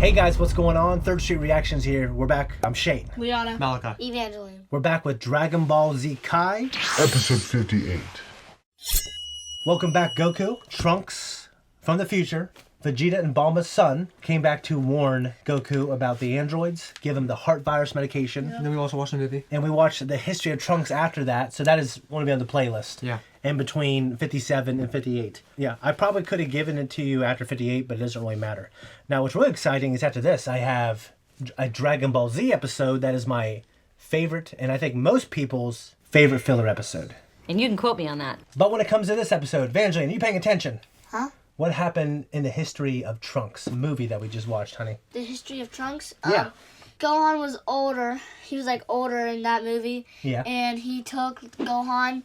Hey guys, what's going on? Third Street Reactions here. We're back. I'm Shane. Liana. Malachi. Evangeline. We're back with Dragon Ball Z Kai. Episode 58. Welcome back, Goku. Trunks from the future, Vegeta and Bulma's son, came back to warn Goku about the androids, give him the heart virus medication. And then we also watched the movie. And we watched the history of Trunks after that, so that is going to be on the playlist. Yeah. In between 57 and 58. Yeah, I probably could have given it to you after 58, but it doesn't really matter. Now, what's really exciting is after this, I have a Dragon Ball Z episode that is my favorite, and I think most people's favorite filler episode. And you can quote me on that. But when it comes to this episode, Evangeline, are you paying attention? Huh? What happened in the history of Trunks, movie that we just watched, honey? The history of Trunks? Yeah. Gohan was older. He was like older in that movie. Yeah. And he took Gohan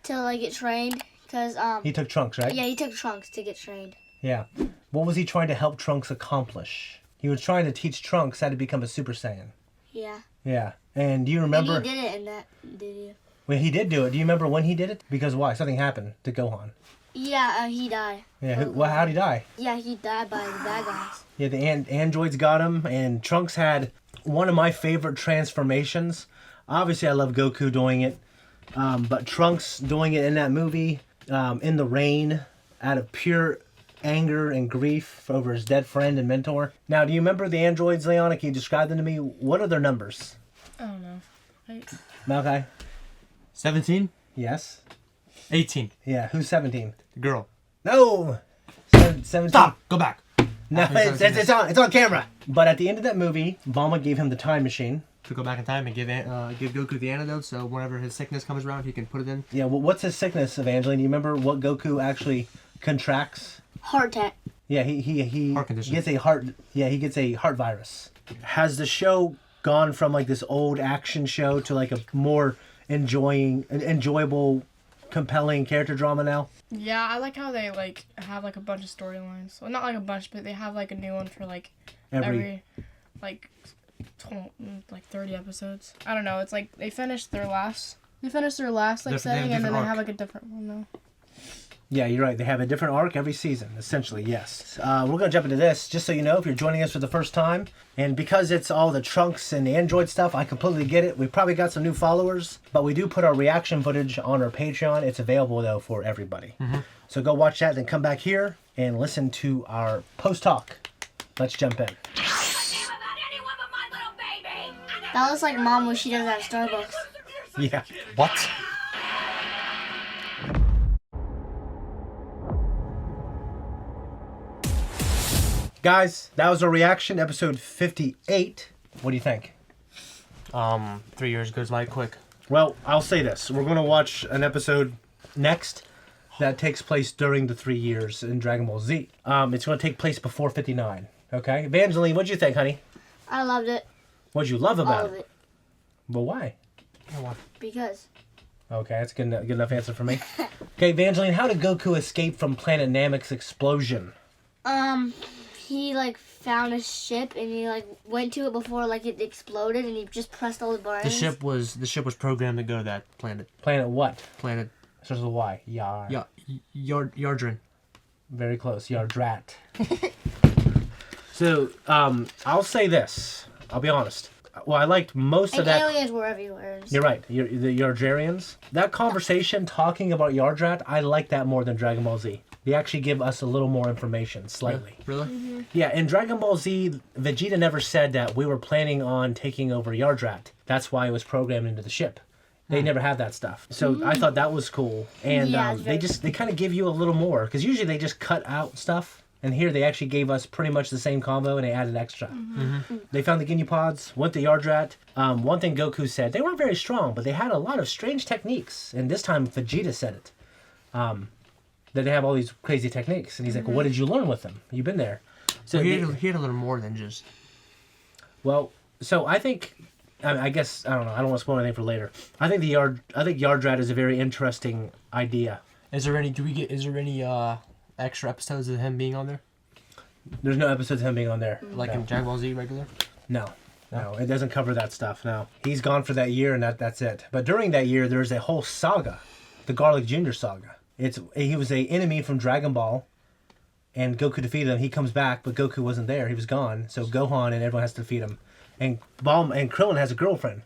to like get trained because He took Trunks, right? yeah, he took Trunks to get trained. Yeah. What was he trying to help Trunks accomplish? He was trying to teach Trunks how to become a Super Saiyan. Yeah. Yeah. And do you remember? And he did it in that video. Well, he did do it. Do you remember when he did it? Because why? Something happened to Gohan. Yeah, he died. Yeah. How'd he die? Yeah, he died by the bad guys. Yeah, the androids got him, and Trunks had one of my favorite transformations. Obviously, I love Goku doing it, but Trunks doing it in that movie, in the rain, out of pure anger and grief over his dead friend and mentor. Now, do you remember the androids, Leona? Can you describe them to me? What are their numbers? I don't know. Malachi? 17? Yes. 18. Yeah, who's 17? The girl. No! 17. Stop! Go back. No, it's on camera. But at the end of that movie, Bulma gave him the time machine. To go back in time and give Goku the antidote, so whenever his sickness comes around, he can put it in. Yeah, well, what's his sickness, Evangeline? Do you remember what Goku actually contracts? Heart attack. Yeah, he Heart condition. gets a heart. Yeah, he gets a heart virus. Has the show gone from like this old action show to like a more enjoyable, compelling character drama now? Yeah, I like how they like have like a bunch of storylines. Well, not like a bunch, but they have like a new one for like every like 30 episodes. I don't know. It's like they finished their last like setting, and then they have like a different one now. Yeah, you're right. They have a different arc every season, essentially, yes. We're going to jump into this, just so you know, if you're joining us for the first time. And because it's all the Trunks and the Android stuff, I completely get it. We probably got some new followers, but we do put our reaction footage on our Patreon. It's available, though, for everybody. Mm-hmm. So go watch that, then come back here and listen to our post-talk. Let's jump in. That looks like Mom when she does that at Starbucks. Yeah. What? Guys, that was our reaction, episode 58. What do you think? 3 years goes by quick. Well, I'll say this. We're going to watch an episode next that takes place during the 3 years in Dragon Ball Z. It's going to take place before 59. Okay? Evangeline, what'd you think, honey? I loved it. What'd you love about All of it. Well, why? Because. Okay, that's a good enough answer for me. Okay, Evangeline, how did Goku escape from Planet Namek's explosion? He like found a ship and he like went to it before like it exploded and he just pressed all the buttons. The ship was programmed to go to that planet. Planet what? Planet. Starts with a Y. Yardrat. Very close. Yardrat. So, I'll say this. I'll be honest. Well, I liked most of And that. aliens were everywhere. You're right. The Yardrarians. That conversation talking about Yardrat, I like that more than Dragon Ball Z. They actually give us a little more information, slightly. Really? Mm-hmm. Yeah, in Dragon Ball Z, Vegeta never said that we were planning on taking over Yardrat. That's why it was programmed into the ship. They never had that stuff. So I thought that was cool. And Yeah, they kind of give you a little more. Because usually they just cut out stuff. And here they actually gave us pretty much the same combo and they added extra. Mm-hmm. They found the Ginyu Pods, went to Yardrat. One thing Goku said, they weren't very strong, but they had a lot of strange techniques. And this time Vegeta said it. That they have all these crazy techniques. And he's like, well, what did you learn with them? You've been there. So Well, he had a little more than just... Well, so I think... I guess, I don't know. I don't want to spoil anything for later. I think Yardrat is a very interesting idea. Is there any extra episodes of him being on there? There's no episodes of him being on there. Like No. in Dragon Ball Z regular? No, it doesn't cover that stuff. No, he's gone for that year, and that's it. But during that year, there's a whole saga, the Garlic Jr. saga. He was an enemy from Dragon Ball, and Goku defeated him. He comes back, but Goku wasn't there. He was gone. So Gohan and everyone has to defeat him. And Krillin has a girlfriend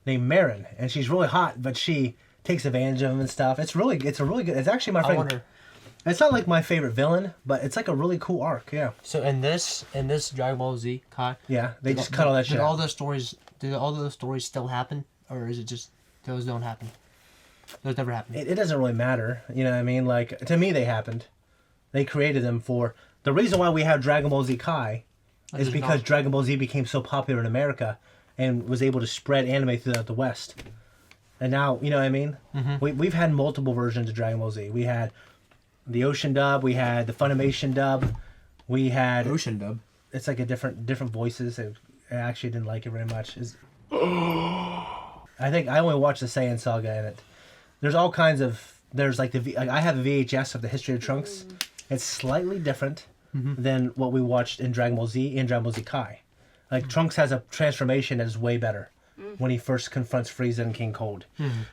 named Marin, and she's really hot, but she takes advantage of him and stuff. It's a really good. It's actually my favorite. It's not like my favorite villain, but it's like a really cool arc. Yeah. So in this Dragon Ball Z Kai. Yeah, they just cut all that shit. Did all those stories still happen, or is it just those don't happen? Those never happened. It doesn't really matter. You know what I mean? Like, to me, they happened. They created them for... The reason why we have Dragon Ball Z Kai is because Dragon Ball Z became so popular in America and was able to spread anime throughout the West. And now, you know what I mean? Mm-hmm. We've had multiple versions of Dragon Ball Z. We had the Ocean dub. We had the Funimation dub. We had... Ocean dub? It's like a different voices. I actually didn't like it very much. I think I only watched the Saiyan Saga in it. There's all kinds of... There's like I have a VHS of the history of Trunks. It's slightly different than what we watched in Dragon Ball Z and Dragon Ball Z Kai. Like, Trunks has a transformation that is way better when he first confronts Frieza and King Cold.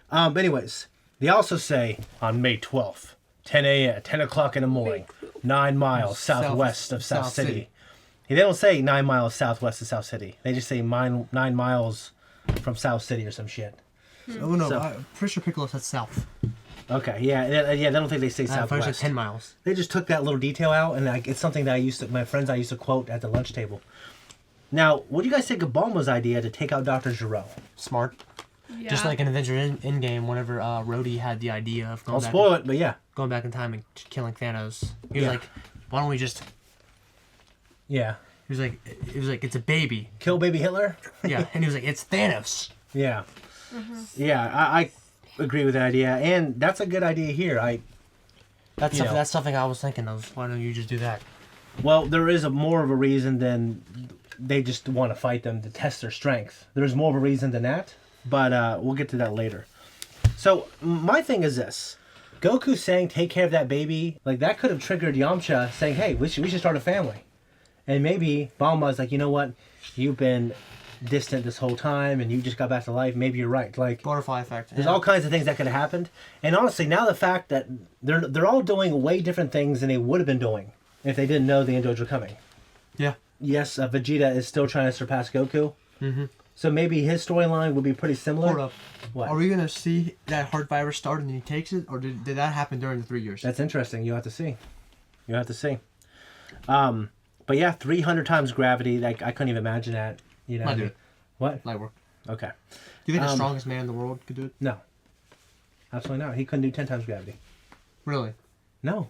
But anyways, they also say on May 12th, 10 o'clock in the morning, 9 miles southwest of South City. They don't say 9 miles southwest of South City. They just say 9 miles from South City or some shit. Oh no, I'm pretty sure Piccolo said south. Okay, yeah. I don't think they say southwest. Like 10 miles. They just took that little detail out, and it's something that my friends used to quote at the lunch table. Now, what do you guys think of Bulma's idea to take out Dr. Gero? Smart. Yeah. Just like in Avenger Endgame, whenever Rhodey had the idea of I'll spoil it, but yeah. Going back in time and killing Thanos. He was like, why don't we just... Yeah. He was like, it's a baby. Kill baby Hitler? Yeah, and he was like, it's Thanos. Yeah. Yeah, I agree with that idea, and that's a good idea here. That's something I was thinking of. Why don't you just do that? Well, there is more of a reason than they just want to fight them to test their strength. There's more of a reason than that, but we'll get to that later. So, my thing is this. Goku saying, take care of that baby, like, that could have triggered Yamcha saying, hey, we should start a family. And maybe Bulma's like, you know what? You've been distant this whole time and you just got back to life. Maybe you're right. Like, butterfly effect. There's all kinds of things that could have happened. And honestly, now the fact that they're all doing way different things than they would have been doing if they didn't know the androids were coming. Yeah. Yes, Vegeta is still trying to surpass Goku. Mm-hmm. So maybe his storyline would be pretty similar. Hold up. What? Are we going to see that heart virus start and he takes it? Or did that happen during the 3 years? That's interesting. You'll have to see. But yeah, 300 times gravity. Like, I couldn't even imagine that. You know. I do it. What? Light work. Okay. Do you think the strongest man in the world could do it? No. Absolutely not. He couldn't do 10 times gravity. Really? No.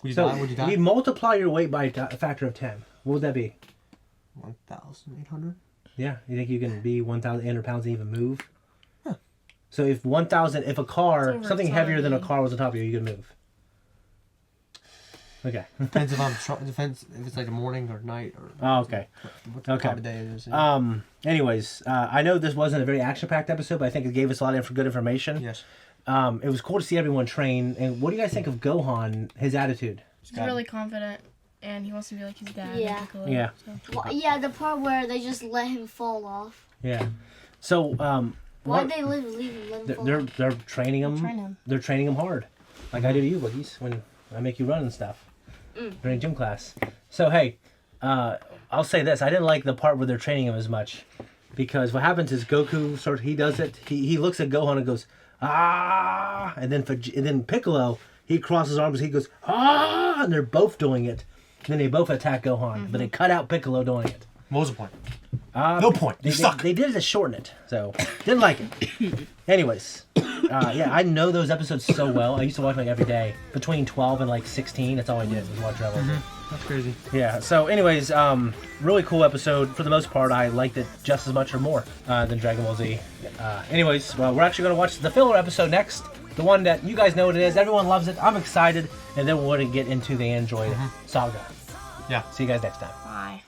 Would you die? Would you die? You multiply your weight by a factor of 10. What would that be? 1,800? Yeah. You think you can be 1,800 pounds and even move? Huh. So if a car, something heavier than a car was on top of you, you could move. Okay. Depends if I'm strong. Depends if it's like a morning or night or. Oh, okay. What time of day it is. Anyways, I know this wasn't a very action-packed episode, but I think it gave us a lot of good information. Yes. It was cool to see everyone train. And what do you guys think of Gohan? His attitude? He's really confident, and he wants to be like his dad. Yeah. Piccolo, Yeah. So. Well, yeah, the part where they just let him fall off. Yeah. So Why'd they leave him? Let him fall off? They're training him. Train him. They're training him hard, like I do to you, Boogies, when I make you run and stuff during gym class. So hey, I'll say this: I didn't like the part where they're training him as much, because what happens is Goku he does it. He looks at Gohan and goes ah, and then Piccolo he crosses his arms. He goes ah, and they're both doing it. And then they both attack Gohan, but they cut out Piccolo doing it. What was the point? No point. You suck. They did it to shorten it, so didn't like it. Anyways, yeah, I know those episodes so well. I used to watch them every day. Between 12 and 16, that's all I did was watch Dragon Ball. That's crazy. Yeah. So, anyways, really cool episode. For the most part, I liked it just as much or more than Dragon Ball Z. Anyways, well, we're actually going to watch the filler episode next. The one that you guys know what it is. Everyone loves it. I'm excited, and then we're going to get into the Android saga. Yeah. See you guys next time. Bye.